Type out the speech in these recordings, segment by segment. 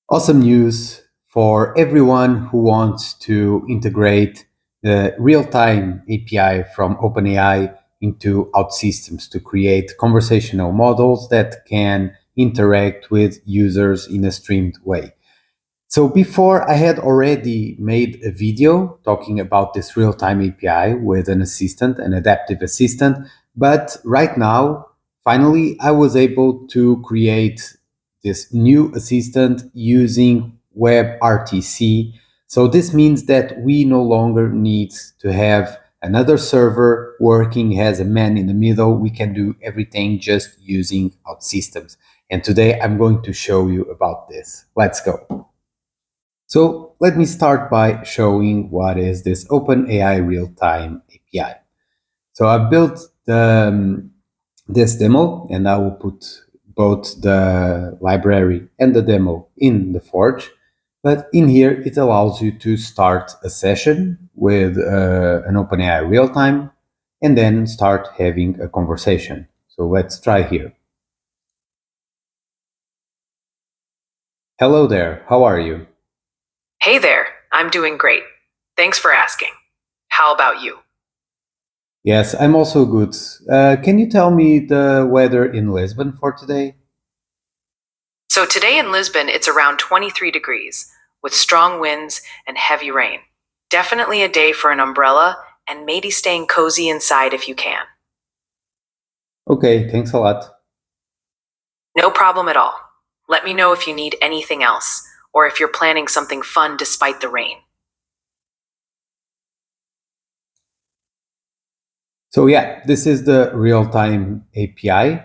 Awesome news for everyone who wants to integrate the real-time API from OpenAI into OutSystems to create conversational models that can interact with users in a streamed way. So before, I had already made a video talking about this real-time API with an assistant, an adaptive assistant, but right now, finally, I was able to create this new assistant using WebRTC. So this means that we no longer need to have another server working as a man in the middle. We can do everything just using OutSystems. And today I'm going to show you about this. Let's go. So let me start by showing what is this OpenAI Real-Time API. So I've built this demo, and I will put both the library and the demo in the Forge. But in here, it allows you to start a session with an OpenAI Real-Time and then start having a conversation. So let's try here. Hello there, how are you? Hey there, I'm doing great. Thanks for asking. How about you? Yes, I'm also good. Can you tell me the weather in Lisbon for today? So today in Lisbon, it's around 23 degrees with strong winds and heavy rain. Definitely a day for an umbrella and maybe staying cozy inside if you can. Okay, thanks a lot. No problem at all. Let me know if you need anything else or if you're planning something fun despite the rain. So yeah, this is the real-time API.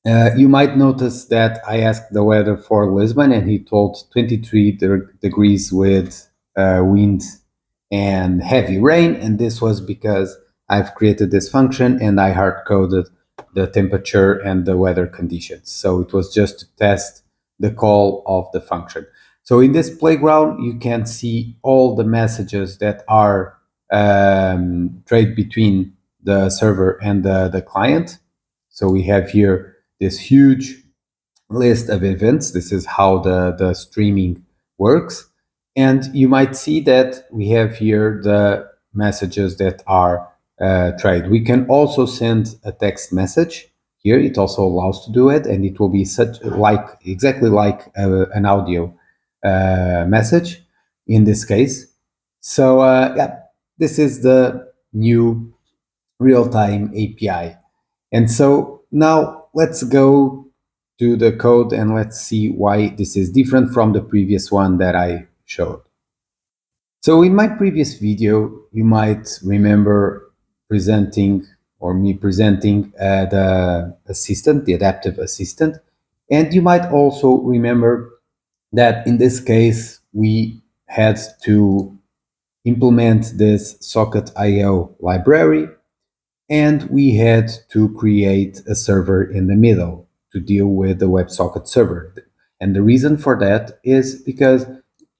You might notice that I asked the weather for Lisbon and he told 23 degrees with wind and heavy rain. And this was because I've created this function and I hard-coded the temperature and the weather conditions. So it was just to test the call of the function. So in this playground, you can see all the messages that are trade between the server and the client. So we have here this huge list of events. This is how the streaming works. And you might see that we have here the messages that are trade. We can also send a text message here. It also allows to do it, and it will be exactly like an audio message in this case. So yeah, this is the new real-time API. And so now let's go to the code and let's see why this is different from the previous one that I showed. So in my previous video, you might remember presenting the assistant, the adaptive assistant. And you might also remember that in this case, we had to implement this socket.io library, and we had to create a server in the middle to deal with the WebSocket server. And the reason for that is because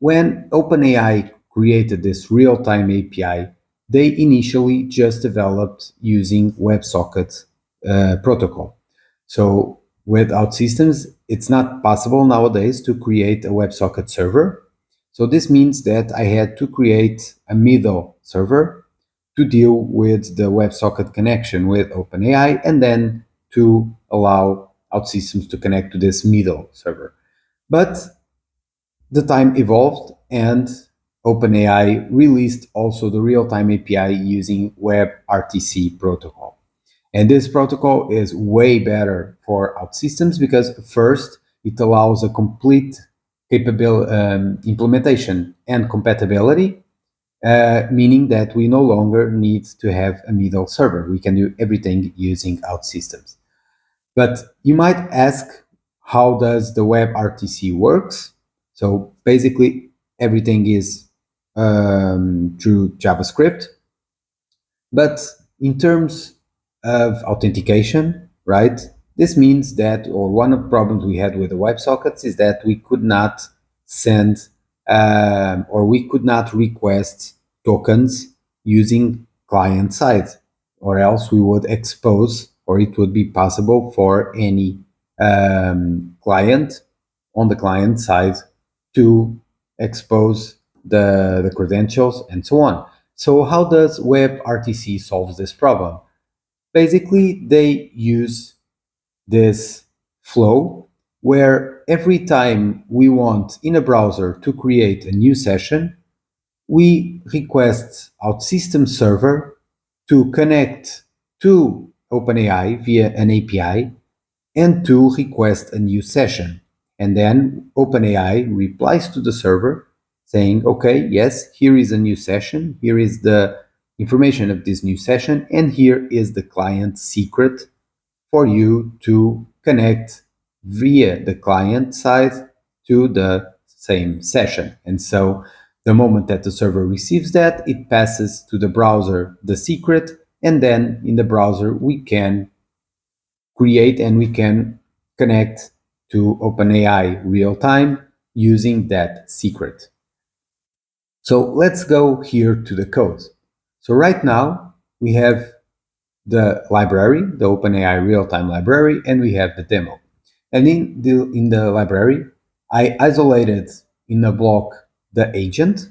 when OpenAI created this real-time API, they initially just developed using WebSocket protocol. So with OutSystems, it's not possible nowadays to create a WebSocket server. So this means that I had to create a middle server to deal with the WebSocket connection with OpenAI and then to allow OutSystems to connect to this middle server. But the time evolved and OpenAI released also the real-time API using WebRTC protocol. And this protocol is way better for OutSystems because first, it allows a complete implementation and compatibility, meaning that we no longer need to have a middle server. We can do everything using OutSystems. But you might ask, how does the WebRTC works? So basically, everything is through JavaScript. But in terms of authentication, right, this means that, or one of the problems we had with the WebSockets is that we could not send or we could not request tokens using client side, or else we would expose, or it would be possible for any client on the client side to expose the credentials and so on. So how does WebRTC solve this problem? Basically, they use this flow where every time we want in a browser to create a new session, we request OutSystems server to connect to OpenAI via an API and to request a new session. And then OpenAI replies to the server saying, okay, yes, here is a new session, here is the information of this new session, and here is the client secret for you to connect via the client side to the same session. And so the moment that the server receives that, it passes to the browser the secret, and then in the browser we can create and we can connect to OpenAI real time using that secret. So let's go here to the code. So right now we have the library, the OpenAI real-time library, and we have the demo. And in the library, I isolated in a block the agent,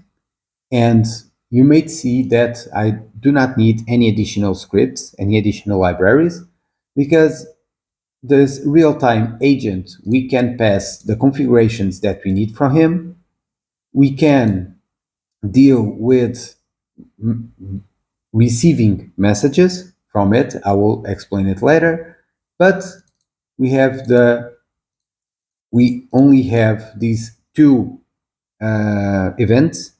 and you may see that I do not need any additional scripts, any additional libraries, because this real-time agent, we can pass the configurations that we need from him. We can deal with receiving messages from it. I will explain it later, but we only have these two events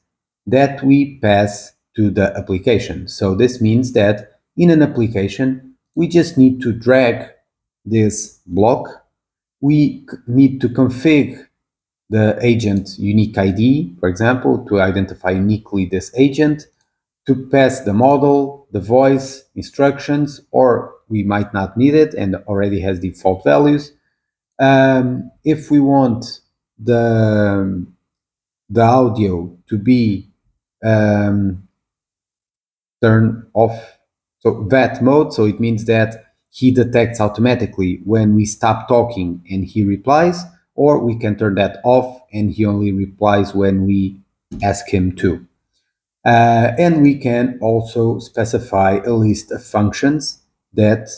that we pass to the application. So this means that in an application, we just need to drag this block. We need to configure the agent unique ID, for example, to identify uniquely this agent, to pass the model, the voice, instructions, or we might not need it and already has default values. If we want the audio to be turned off, so Whaaat mode, so it means that he detects automatically when we stop talking and he replies, or we can turn that off and he only replies when we ask him to. And we can also specify a list of functions that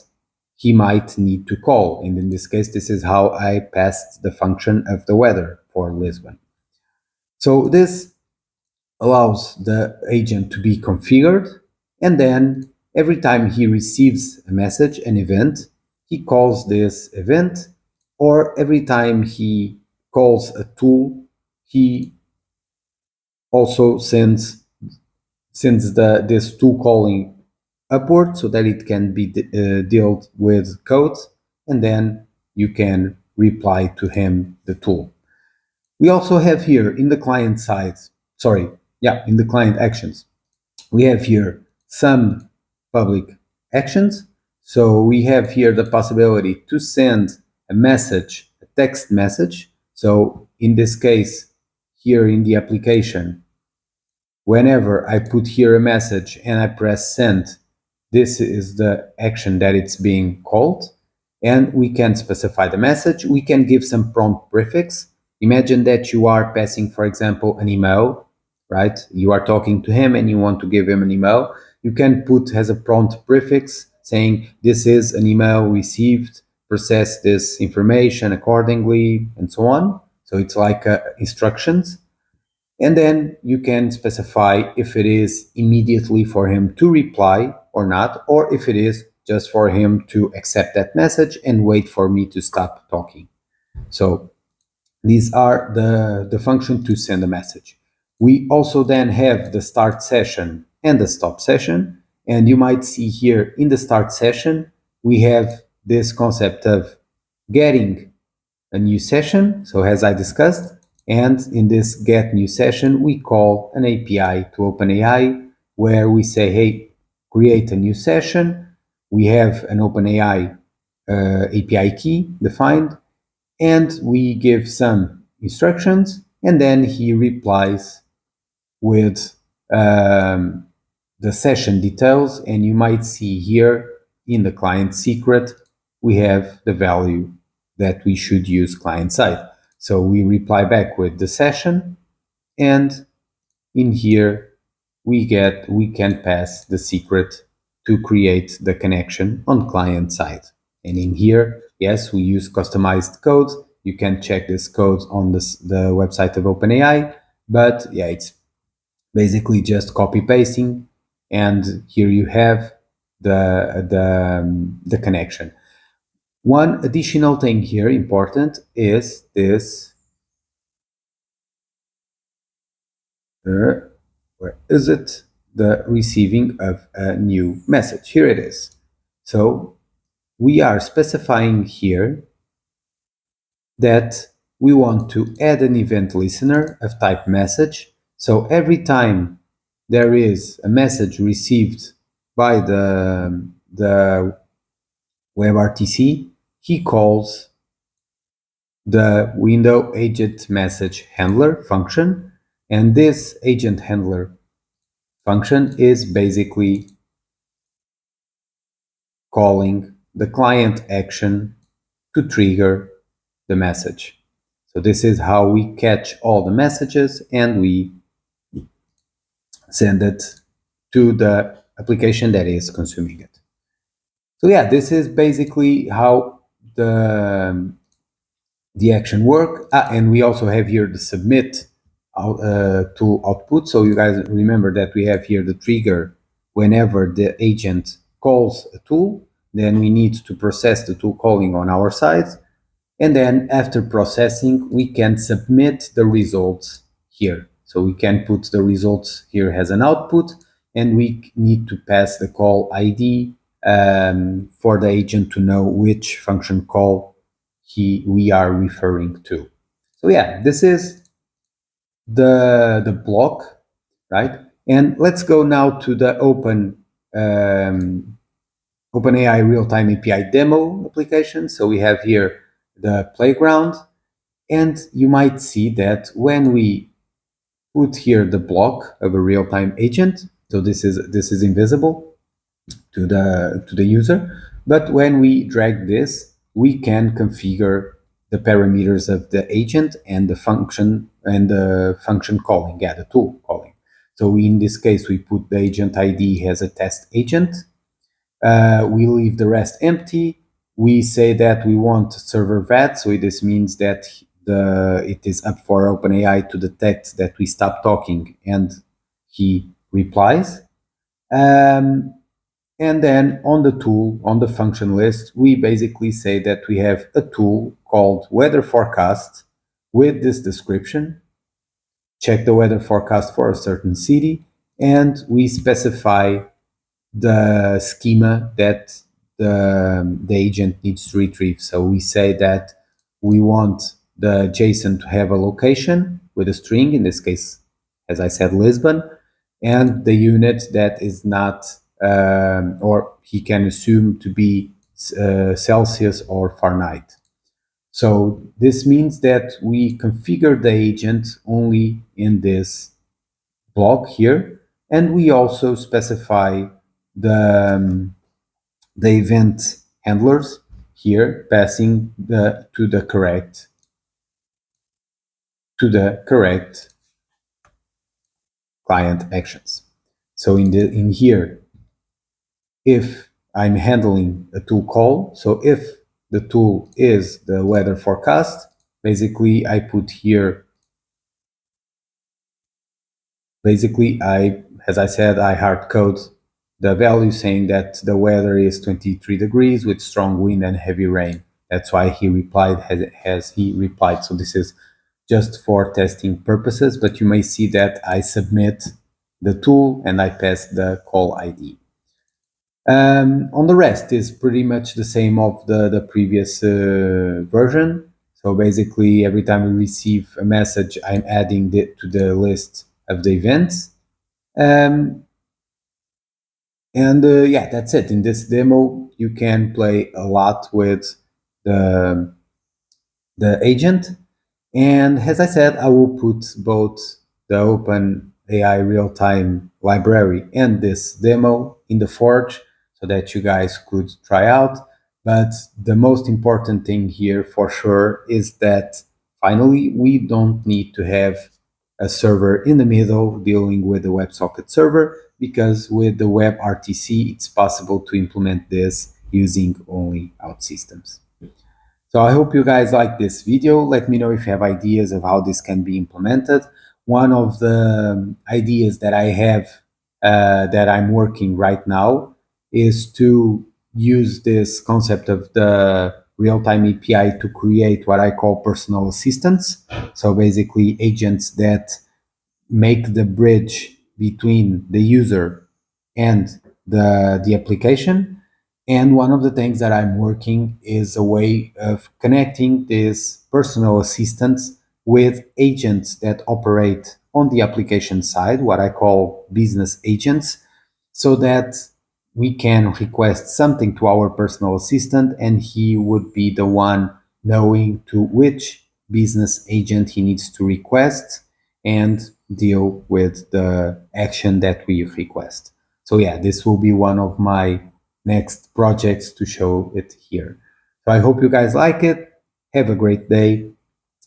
he might need to call. And in this case, this is how I passed the function of the weather for Lisbon. So this allows the agent to be configured, and then every time he receives a message, an event, he calls this event, or every time he calls a tool, he also sends this tool calling upward so that it can be dealt with code, and then you can reply to him the tool. We also have here in the client side, in the client actions, we have here some public actions. So we have here the possibility to send a message, a text message. So in this case, here in the application, whenever I put here a message and I press send, this is the action that it's being called. And we can specify the message. We can give some prompt prefix. Imagine that you are passing, for example, an email, right? You are talking to him and you want to give him an email. You can put as a prompt prefix saying, this is an email received, process this information accordingly, and so on. So it's like instructions. And then you can specify if it is immediately for him to reply or not, or if it is just for him to accept that message and wait for me to stop talking. So these are the function to send a message. We also then have the start session and the stop session. And you might see here in the start session, we have this concept of getting a new session. So as I discussed, and in this get new session, we call an API to OpenAI where we say, hey, create a new session. We have an OpenAI API key defined, and we give some instructions, and then he replies with the session details. And you might see here in the client secret, we have the value that we should use client side. So we reply back with the session, and in here we can pass the secret to create the connection on client side. And in here, yes, we use customized code. You can check this code on the website of OpenAI, but yeah, it's basically just copy pasting, and here you have the connection. One additional thing here important is this. Where is it? The receiving of a new message. Here it is. So we are specifying here that we want to add an event listener of type message. So every time there is a message received by the WebRTC, he calls the window agent message handler function, and this agent handler function is basically calling the client action to trigger the message. So this is how we catch all the messages and we send it to the application that is consuming it. So yeah, this is basically how the action work. And we also have here the submit to output. So you guys remember that we have here the trigger whenever the agent calls a tool, then we need to process the tool calling on our side. And then after processing, we can submit the results here. So we can put the results here as an output, and we need to pass the call ID for the agent to know which function call we are referring to. So yeah, this is the block, right? And let's go now to the OpenAI Real-Time API demo application. So we have here the playground, and you might see that when we put here the block of a real-time agent, so this is invisible to the user, but when we drag this, we can configure the parameters of the agent and the function calling, the tool calling. So in this case, we put the agent ID as a test agent. We leave the rest empty. We say that we want server vat, so this means that it is up for OpenAI to detect that we stop talking and he replies. And then on the tool, on the function list, we basically say that we have a tool called weather forecast with this description. Check the weather forecast for a certain city, and we specify the schema that the agent needs to retrieve. So we say that we want the JSON to have a location with a string, in this case, as I said, Lisbon, and the unit that is not, or he can assume to be Celsius or Fahrenheit. So this means that we configure the agent only in this block here, and we also specify the event handlers here, passing to the correct client actions. So in here, if I'm handling a tool call, so if the tool is the weather forecast, basically I put here, as I said, I hard code the value saying that the weather is 23 degrees with strong wind and heavy rain. That's why he replied as he replied. So this is just for testing purposes, but you may see that I submit the tool and I pass the call ID. On the rest is pretty much the same of the previous version. So basically, every time we receive a message, I'm adding it to the list of the events. And yeah, that's it. In this demo, you can play a lot with the agent. And as I said, I will put both the OpenAI real-time library and this demo in the Forge so that you guys could try out. But the most important thing here for sure is that finally, we don't need to have a server in the middle dealing with the WebSocket server, because with the WebRTC, it's possible to implement this using only OutSystems. So I hope you guys like this video. Let me know if you have ideas of how this can be implemented. One of the ideas that I have that I'm working right now is to use this concept of the real-time API to create what I call personal assistants. So basically agents that make the bridge between the user and the application. And one of the things that I'm working is a way of connecting these personal assistants with agents that operate on the application side, what I call business agents, so that we can request something to our personal assistant and he would be the one knowing to which business agent he needs to request and deal with the action that we request. So yeah, this will be one of my next projects to show it here. So I hope you guys like it. Have a great day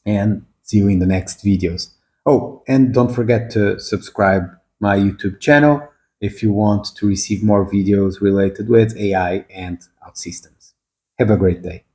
and see you in the next videos. Oh, and don't forget to subscribe my YouTube channel if you want to receive more videos related with AI and OutSystems. Have a great day.